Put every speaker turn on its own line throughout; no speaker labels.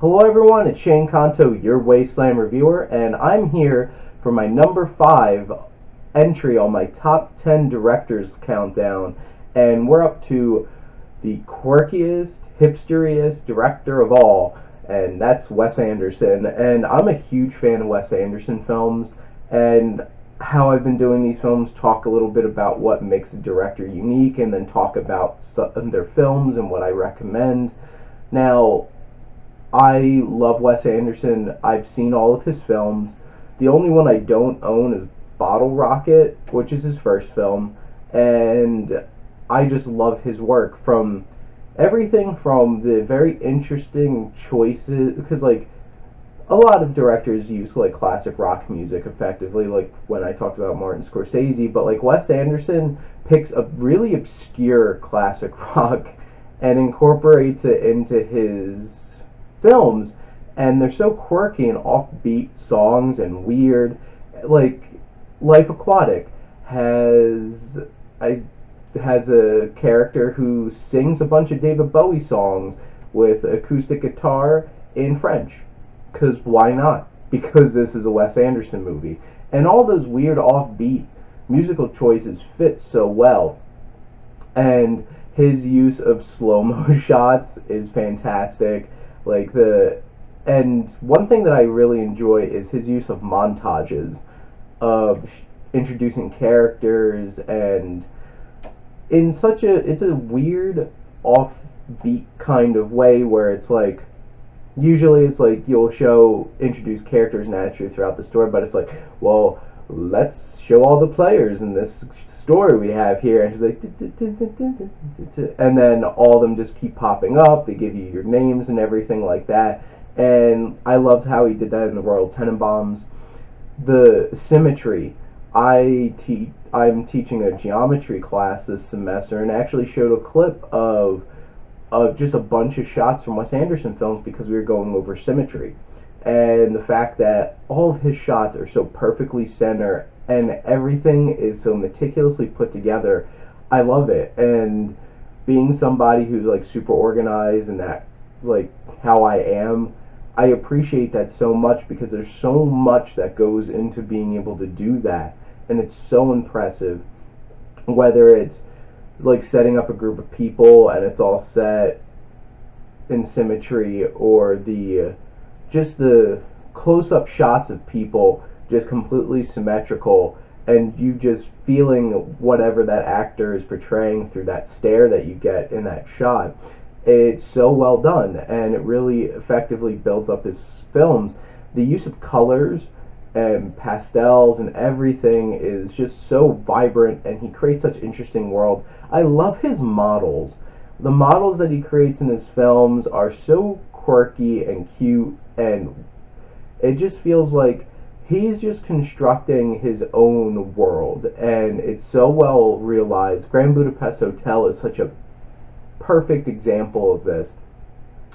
Hello everyone, it's Shane Kanto, your Wasteland reviewer, and I'm here for my number 5 entry on my top 10 directors countdown, and we're up to the quirkiest, hipsteriest director of all, and that's Wes Anderson. And I'm a huge fan of Wes Anderson films, and how I've been doing these films, talk a little bit about what makes a director unique, and then talk about their films and what I recommend. Now, I love Wes Anderson. I've seen all of his films. The only one I don't own is Bottle Rocket, which is his first film, and I just love his work, from everything from the very interesting choices, because like a lot of directors use like classic rock music effectively, like when I talked about Martin Scorsese, but like Wes Anderson picks a really obscure classic rock and incorporates it into his films, and they're so quirky and offbeat songs and weird. Like Life Aquatic has a character who sings a bunch of David Bowie songs with acoustic guitar in French, because why not? Because this is a Wes Anderson movie, and all those weird offbeat musical choices fit so well, and his use of slow-mo shots is fantastic. And one thing that I really enjoy is his use of montages of introducing characters, and in it's a weird offbeat kind of way where it's like, usually it's like you'll introduce characters naturally throughout the story, but it's like, well, let's show all the players in this story we have here, and she's like, and then all of them just keep popping up. They give you your names and everything like that, and I loved how he did that in the Royal Tenenbaums. The Symmetry, I'm teaching a geometry class this semester, and actually showed a clip of just a bunch of shots from Wes Anderson films, because we were going over symmetry, and the fact that all of his shots are so perfectly centered and everything is so meticulously put together. I love it. And being somebody who's like super organized, and that, like how I am, I appreciate that so much, because there's so much that goes into being able to do that, and it's so impressive. Whether it's like setting up a group of people and it's all set in symmetry, or just the close-up shots of people just completely symmetrical, and you just feeling whatever that actor is portraying through that stare that you get in that shot. It's so well done, and it really effectively builds up his films. The use of colors and pastels and everything is just so vibrant, and he creates such interesting worlds. I love his models. The models that he creates in his films are so quirky and cute, and it just feels like he's just constructing his own world, and it's so well realized. Grand Budapest Hotel is such a perfect example of this.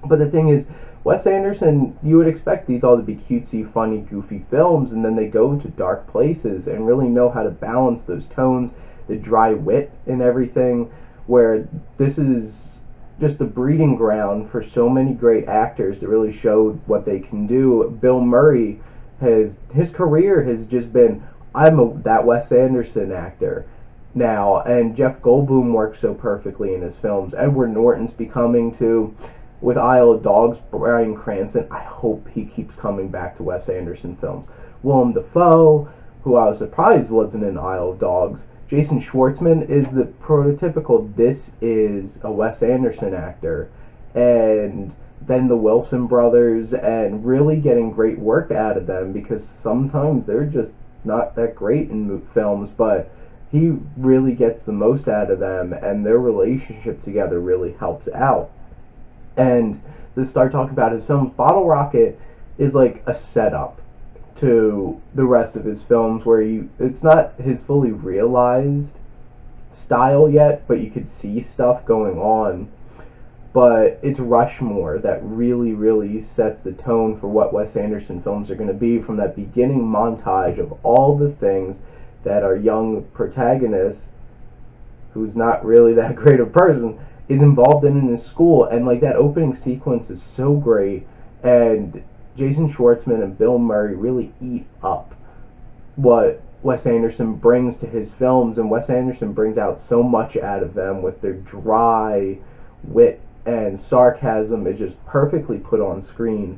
But the thing is, Wes Anderson, you would expect these all to be cutesy, funny, goofy films, and then they go to dark places and really know how to balance those tones, the dry wit and everything, where this is just a breeding ground for so many great actors that really showed what they can do. Bill Murray, his career has just been, that Wes Anderson actor now, and Jeff Goldblum works so perfectly in his films. Edward Norton's becoming too. With Isle of Dogs, Bryan Cranston, I hope he keeps coming back to Wes Anderson films. Willem Dafoe, who I was surprised wasn't in Isle of Dogs. Jason Schwartzman is the prototypical, this is a Wes Anderson actor. And then the Wilson brothers, and really getting great work out of them, because sometimes they're just not that great in films, but he really gets the most out of them, and their relationship together really helps out. And to start talking about his films, Bottle Rocket is like a setup to the rest of his films, where it's not his fully realized style yet, but you could see stuff going on. But it's Rushmore that really, really sets the tone for what Wes Anderson films are going to be, from that beginning montage of all the things that our young protagonist, who's not really that great a person, is involved in his school. And like that opening sequence is so great, And Jason Schwartzman and Bill Murray really eat up what Wes Anderson brings to his films, and Wes Anderson brings out so much out of them with their dry wit and sarcasm is just perfectly put on screen.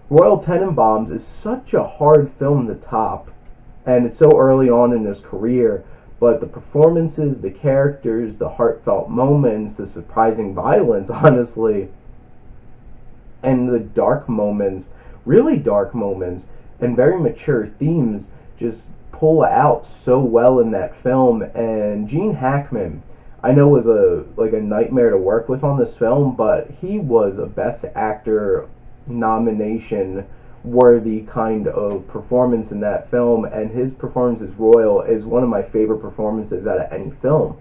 Royal Tenenbaums is such a hard film to top, and it's so early on in his career, but the performances, the characters, the heartfelt moments, the surprising violence, honestly, and the dark moments, really dark moments, and very mature themes just pull out so well in that film. And Gene Hackman, I know, was a nightmare to work with on this film, but he was a Best Actor nomination worthy kind of performance in that film, and his performance as Royal is one of my favorite performances out of any film,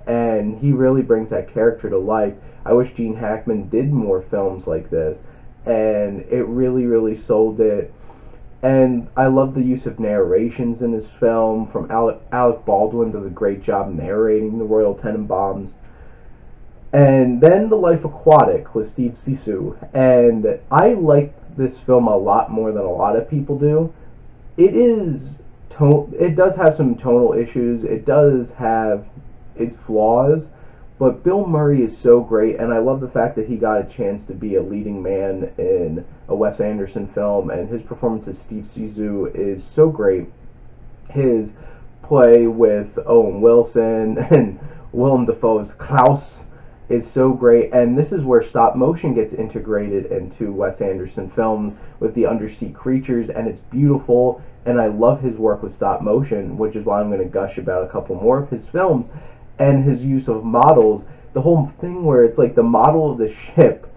and he really brings that character to life. I wish Gene Hackman did more films like this, and it really sold it. And I love the use of narrations in this film. From Alec Baldwin does a great job narrating the Royal Tenenbaums. And then The Life Aquatic with Steve Zissou, and I like this film a lot more than a lot of people do. It does have some tonal issues. It does have its flaws, but Bill Murray is so great, and I love the fact that he got a chance to be a leading man in a Wes Anderson film, and his performance as Steve Zissou is so great. His play with Owen Wilson and Willem Dafoe's Klaus is so great, and this is where stop motion gets integrated into Wes Anderson films with the undersea creatures, and it's beautiful, and I love his work with stop motion, which is why I'm going to gush about a couple more of his films. And his use of models, the whole thing where it's like the model of the ship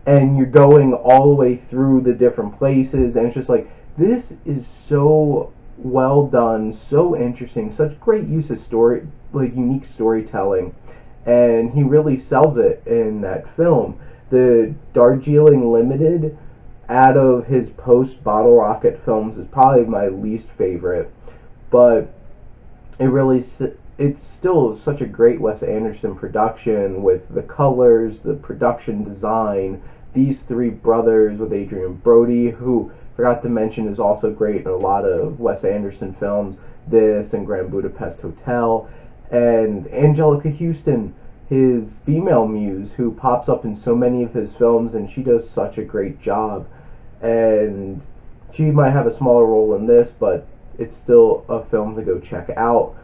and you're going all the way through the different places, and it's just like, this is so well done, so interesting, such great use of story, like unique storytelling, and he really sells it in that film. The Darjeeling Limited, out of his post Bottle Rocket films, is probably my least favorite, but it's still such a great Wes Anderson production with the colors, the production design, these three brothers with Adrian Brody, who, forgot to mention, is also great in a lot of Wes Anderson films, this and Grand Budapest Hotel, and Angelica Houston, his female muse, who pops up in so many of his films, and she does such a great job. And she might have a smaller role in this, but it's still a film to go check out.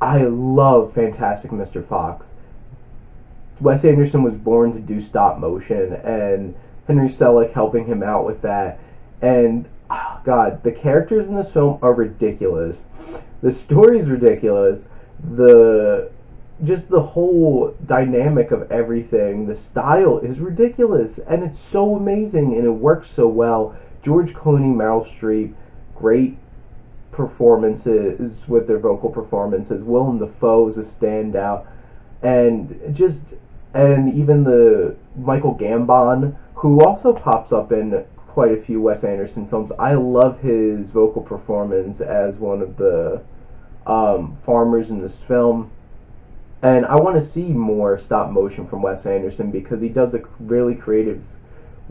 I love Fantastic Mr. Fox. Wes Anderson was born to do stop motion, and Henry Selick helping him out with that. And, oh God, the characters in this film are ridiculous. The story is ridiculous. Just the whole dynamic of everything, the style is ridiculous, and it's so amazing, and it works so well. George Clooney, Meryl Streep, great performances with their vocal performances. Willem Dafoe is a standout, and even the Michael Gambon, who also pops up in quite a few Wes Anderson films. I love his vocal performance as one of the farmers in this film. And I want to see more stop motion from Wes Anderson, because he does a really creative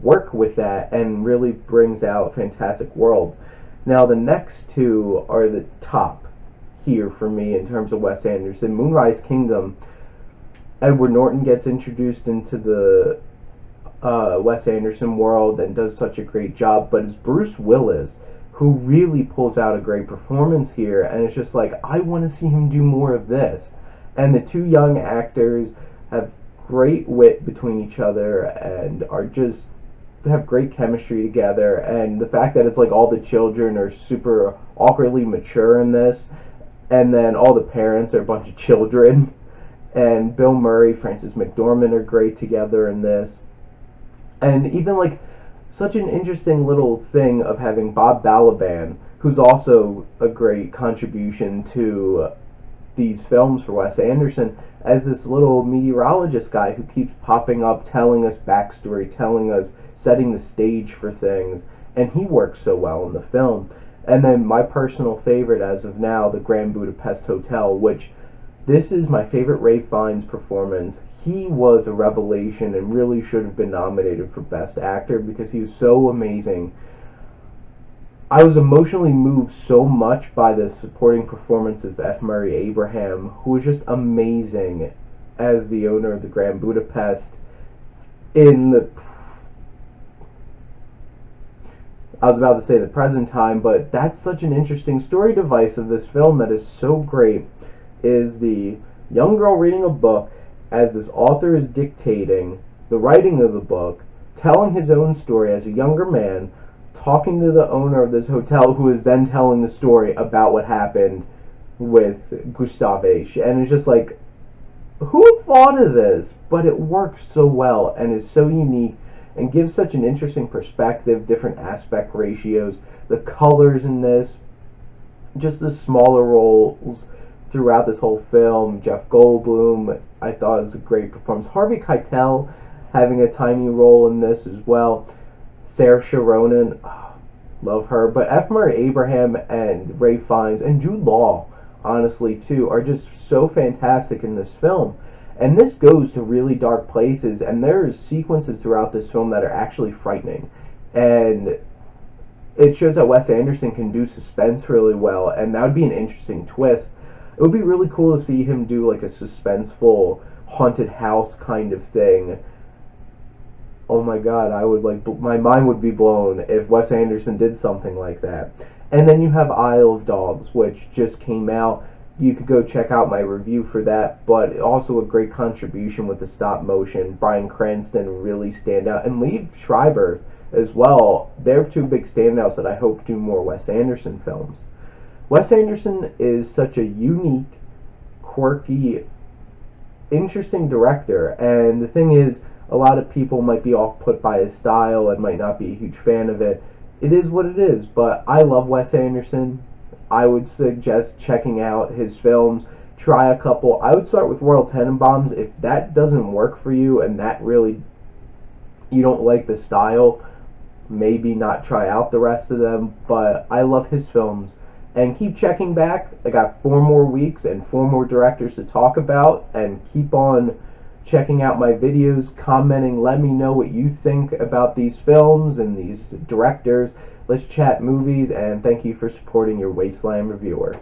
work with that and really brings out fantastic worlds. Now, the next two are the top here for me in terms of Wes Anderson. Moonrise Kingdom, Edward Norton gets introduced into the Wes Anderson world and does such a great job, but it's Bruce Willis who really pulls out a great performance here, and it's just like, I want to see him do more of this. And the two young actors have great wit between each other and have great chemistry together. And the fact that it's like all the children are super awkwardly mature in this, and then all the parents are a bunch of children. And Bill Murray, Frances McDormand are great together in this. And even like such an interesting little thing of having Bob Balaban, who's also a great contribution to these films for Wes Anderson, as this little meteorologist guy who keeps popping up, telling us backstory, setting the stage for things, and he works so well in the film. And then my personal favorite as of now, the Grand Budapest Hotel, which This is my favorite Ralph Fiennes performance. He was a revelation and really should have been nominated for Best Actor because he was so amazing. I was emotionally moved so much by the supporting performance of F. Murray Abraham, who was just amazing as the owner of the Grand Budapest in the, I was about to say the present time, but that's such an interesting story device of this film that is so great, is the young girl reading a book as this author is dictating the writing of the book, telling his own story as a younger man, talking to the owner of this hotel, who is then telling the story about what happened with Gustav H. And it's just like, who thought of this? But it works so well and is so unique and gives such an interesting perspective, different aspect ratios, the colors in this, just the smaller roles throughout this whole film. Jeff Goldblum, I thought, was a great performance. Harvey Keitel having a tiny role in this as well. Saoirse Ronan, love her. But F. Murray Abraham and Ralph Fiennes and Jude Law, honestly, too, are just so fantastic in this film. And this goes to really dark places, and there's sequences throughout this film that are actually frightening. And it shows that Wes Anderson can do suspense really well, and that would be an interesting twist. It would be really cool to see him do like a suspenseful haunted house kind of thing. Oh my god, I would my mind would be blown if Wes Anderson did something like that. And then you have Isle of Dogs, which just came out. You could go check out my review for that, but also a great contribution with the stop motion. Bryan Cranston really stand out, and Liev Schreiber as well. They're two big standouts that I hope do more Wes Anderson films. Wes Anderson is such a unique, quirky, interesting director, and the thing is, a lot of people might be off-put by his style and might not be a huge fan of it. It is what it is, but I love Wes Anderson. I would suggest checking out his films. Try a couple. I would start with Royal Tenenbaums. If that doesn't work for you and that really, you don't like the style, maybe not try out the rest of them, but I love his films. And keep checking back. I got 4 more weeks and 4 more directors to talk about, and keep on checking out my videos, commenting, let me know what you think about these films and these directors. Let's chat movies, and thank you for supporting your Wasteland reviewer.